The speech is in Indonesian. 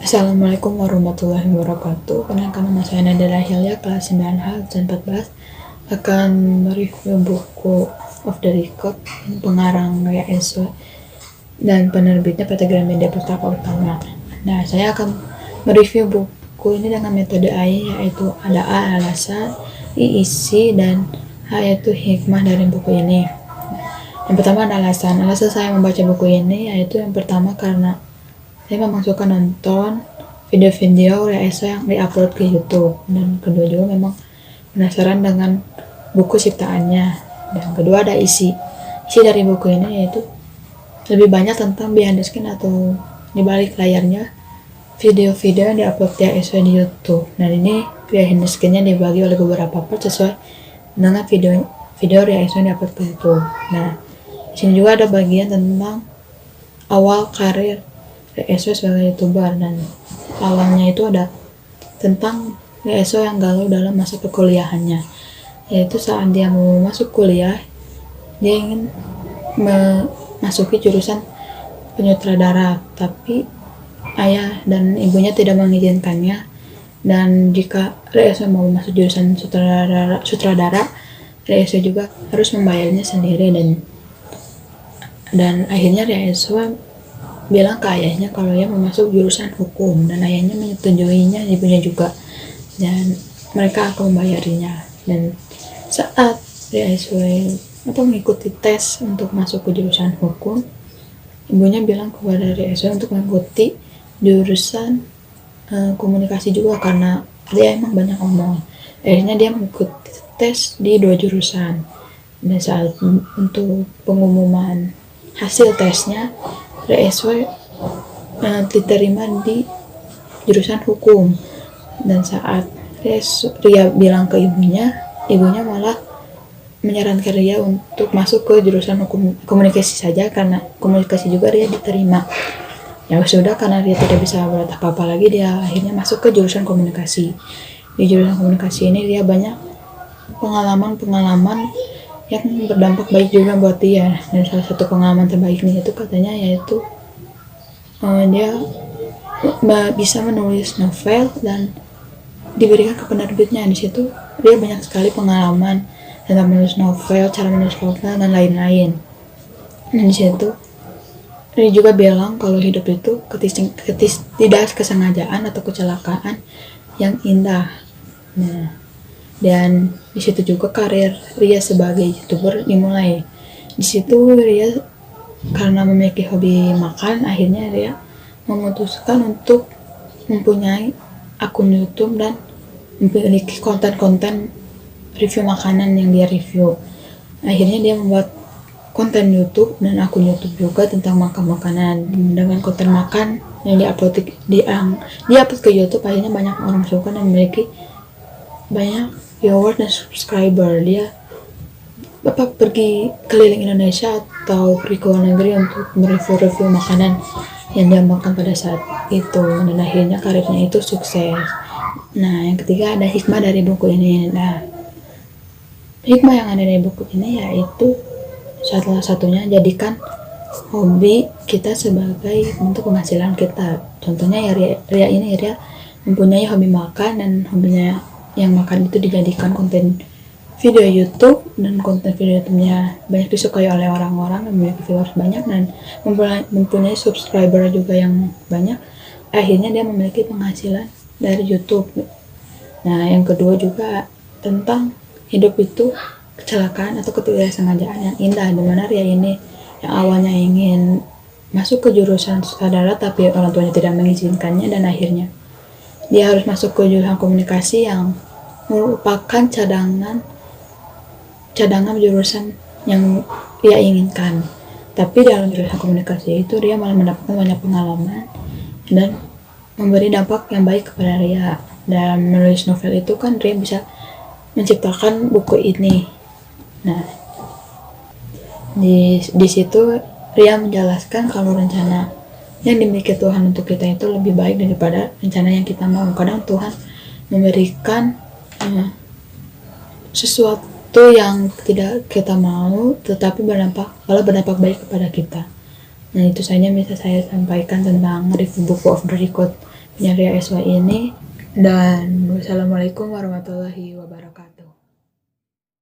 Assalamualaikum warahmatullahi wabarakatuh. Kenalkan, nama saya adalah Hilya, kelas 9H dan 14 akan mereview buku Off the Record, pengarang Ria Eswe dan penerbitnya PT Gramedia Pustaka Utama. Nah, saya akan mereview buku ini dengan metode AI, yaitu ada A alasan, I isi, dan H yaitu hikmah dari buku ini. Yang pertama ada alasan saya membaca buku ini, yaitu yang pertama karena saya memang suka nonton video-video Esa yang diupload ke YouTube, dan kedua juga memang penasaran dengan buku ciptaannya. Dan kedua ada isi dari buku ini, yaitu lebih banyak tentang behind the scene atau di balik layarnya video-video yang diupload Esa di YouTube. Dan ini behind the scene-nya dibagi oleh beberapa part sesuai dengan video Esa yang diupload ke YouTube. Nah, di sini juga ada bagian tentang awal karir ESO sebagai YouTuber, dan awalnya itu ada tentang ESO yang galau dalam masa perkuliahannya, yaitu saat dia mau masuk kuliah, dia ingin memasuki jurusan penyutradara, tapi ayah dan ibunya tidak mengizinkannya, dan jika ESO mau masuk jurusan sutradara, ESO juga harus membayarnya sendiri, dan akhirnya ESO bilang ke ayahnya kalau ia mau masuk jurusan hukum, dan ayahnya menyetujuinya, ibunya juga, dan mereka akan membayarinya. Dan saat mengikuti tes untuk masuk ke jurusan hukum, ibunya bilang kepada Rieswe untuk mengikuti jurusan komunikasi juga, karena dia emang banyak ngomong. Akhirnya dia mengikuti tes di 2 jurusan, dan saat untuk pengumuman hasil tesnya, Rieswe diterima di jurusan hukum. Dan saat Ria bilang ke ibunya malah menyarankan Ria untuk masuk ke jurusan hukum komunikasi saja, karena komunikasi juga Ria diterima. Ya sudah, karena Ria tidak bisa buat apa-apa lagi, dia akhirnya masuk ke jurusan komunikasi. Di jurusan komunikasi ini Ria banyak pengalaman yang berdampak baik juga buat dia, dan salah satu pengalaman terbaiknya itu katanya yaitu dia bisa menulis novel dan diberikan ke penerbitnya. Di situ dia banyak sekali pengalaman tentang menulis novel, cara menulis novel, dan lain-lain. Dan di situ dia juga bilang kalau hidup itu tidak kesengajaan atau kecelakaan yang indah. Nah, dan di situ juga karir Ria sebagai YouTuber dimulai. Di situ Ria karena memiliki hobi makan, akhirnya Ria memutuskan untuk mempunyai akun YouTube dan memiliki konten-konten review makanan yang dia review. Akhirnya dia membuat konten YouTube dan akun YouTube juga tentang makan-makanan. Dengan konten makan yang diupload ke YouTube, akhirnya banyak orang suka dan memiliki banyak viewers dan subscriber. Dia pergi keliling Indonesia atau pergi ke luar negeri untuk mereview makanan yang dia makan pada saat itu, dan akhirnya karirnya itu sukses. Nah, yang ketiga ada hikmah dari buku ini. Nah, hikmah yang ada dari buku ini yaitu salah satunya jadikan hobi kita sebagai bentuk penghasilan kita. Contohnya ya Ria mempunyai hobi makan, dan hobinya yang makan itu dijadikan konten video YouTube, dan konten video YouTube-nya banyak disukai oleh orang-orang dan memiliki viewers banyak dan mempunyai subscriber juga yang banyak. Akhirnya dia memiliki penghasilan dari YouTube. Nah, yang kedua juga tentang hidup itu kecelakaan atau ketidaksengajaan yang indah, dimana Ria ini yang awalnya ingin masuk ke jurusan sutradara tapi orang tuanya tidak mengizinkannya, dan akhirnya dia harus masuk ke jurusan komunikasi yang merupakan cadangan jurusan yang dia inginkan. Tapi dalam jurusan komunikasi itu dia malah mendapatkan banyak pengalaman dan memberi dampak yang baik kepada Ria. Dalam menulis novel itu kan Ria bisa menciptakan buku ini. Nah, di situ Ria menjelaskan kalau rencana yang dimiliki Tuhan untuk kita itu lebih baik daripada rencana yang kita mau. Kadang Tuhan memberikan sesuatu yang tidak kita mau, tetapi berdampak baik kepada kita. Nah, itu saja bisa saya sampaikan tentang review buku Off the Record penyandang ASY ini. Dan wassalamualaikum warahmatullahi wabarakatuh.